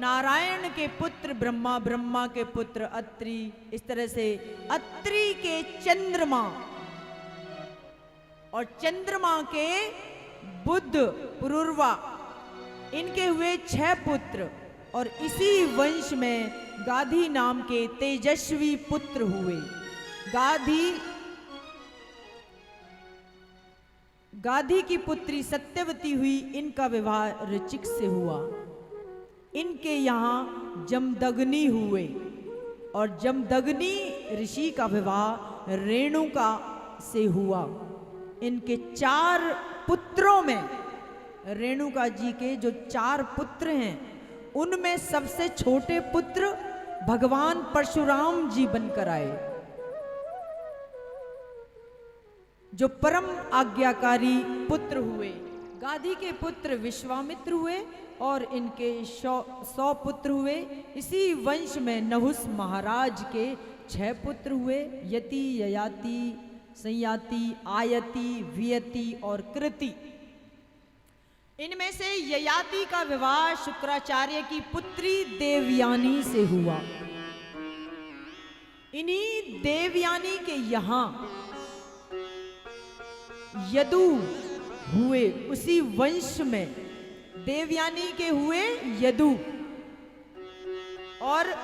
नारायण के पुत्र ब्रह्मा, ब्रह्मा के पुत्र अत्रि, इस तरह से अत्रि के चंद्रमा और चंद्रमा के बुध पुरुरवा, इनके हुए 6 पुत्र। और इसी वंश में गाधी नाम के तेजस्वी पुत्र हुए। गाधी की पुत्री सत्यवती हुई, इनका विवाह ऋचिक से हुआ। इनके यहाँ जमदग्नि हुए और जमदग्नि ऋषि का विवाह रेणुका से हुआ। इनके 4 पुत्रों में, रेणुका जी के जो 4 पुत्र हैं, उनमें सबसे छोटे पुत्र भगवान परशुराम जी बनकर आए, जो परम आज्ञाकारी पुत्र हुए। गाधी के पुत्र विश्वामित्र हुए और इनके 100 पुत्र हुए। इसी वंश में नहुस महाराज के 6 पुत्र हुए, यति, ययाति, संयाति, आयति, वियति और कृति। इनमें से ययाति का विवाह शुक्राचार्य की पुत्री देवयानी से हुआ। इन्हीं देवयानी के यहां यदु हुए। उसी वंश में देवयानी के हुए यदु, और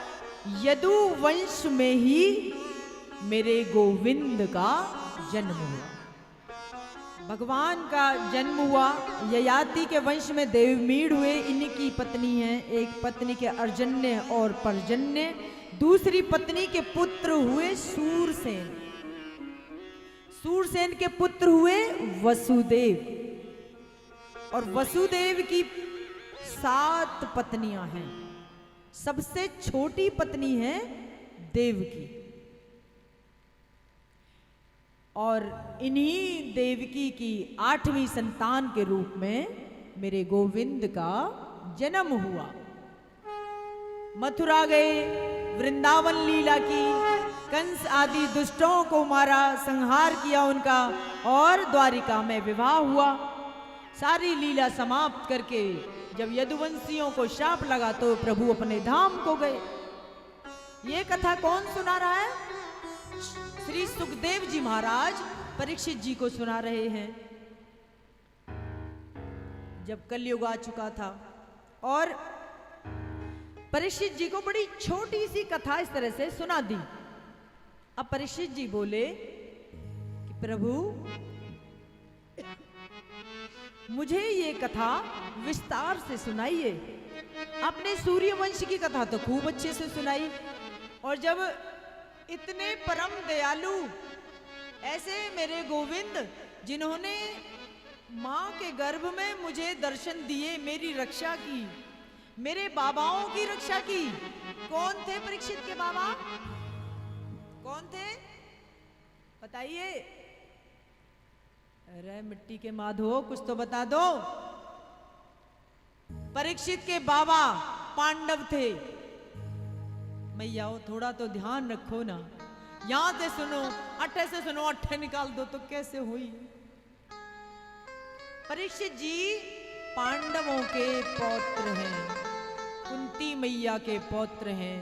यदु वंश में ही मेरे गोविंद का जन्म हुआ। भगवान का जन्म हुआ। ययाति के वंश में देवमीढ़ हुए, इनकी पत्नी है। एक पत्नी के अर्जन्य और पर्जन्य, दूसरी पत्नी के पुत्र हुए सूरसेन। सूरसेन के पुत्र हुए वसुदेव, और वसुदेव की 7 पत्नियां हैं। सबसे छोटी पत्नी है देवकी, और इन्हीं देवकी की 8वीं संतान के रूप में मेरे गोविंद का जन्म हुआ। मथुरा गए, वृंदावन लीला की, कंस आदि दुष्टों को मारा, संहार किया उनका, और द्वारिका में विवाह हुआ। सारी लीला समाप्त करके जब यदुवंशियों को शाप लगा तो प्रभु अपने धाम को गए। ये कथा कौन सुना रहा है? श्री सुखदेव जी महाराज परीक्षित जी को सुना रहे हैं। जब कलयुग आ चुका था और परीक्षित जी को बड़ी छोटी सी कथा इस तरह से सुना दी। अब परीक्षित जी बोले कि प्रभु, मुझे ये कथा विस्तार से सुनाइए। आपने सूर्यवंश की कथा तो खूब अच्छे से सुनाई, और जब इतने परम दयालु ऐसे मेरे गोविंद, जिन्होंने मां के गर्भ में मुझे दर्शन दिए, मेरी रक्षा की, मेरे बाबाओं की रक्षा की। कौन थे परीक्षित के बाबा? कौन थे बताइए? अरे मिट्टी के माधो, कुछ तो बता दो। परीक्षित के बाबा पांडव थे। मैया थोड़ा तो ध्यान रखो ना, यहां से सुनो, अट्ठे से सुनो, अट्ठे निकाल दो तो कैसे हुई? परीक्षित जी पांडवों के पौत्र हैं, कुंती मैया के पौत्र हैं,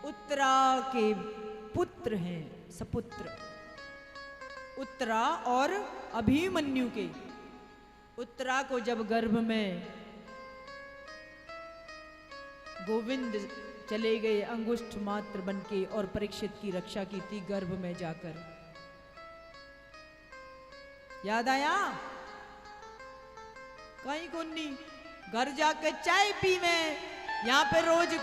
उत्तरा के पुत्र हैं, सपुत्र। उत्तरा और अभिमन्यु के। उत्तरा को जब गर्भ में गोविंद चले गए अंगुष्ठ मात्र बनके, और परीक्षित की रक्षा की थी गर्भ में जाकर। याद आया? कहीं कुन्नी घर जाकर चाय पी में, यहां पे रोज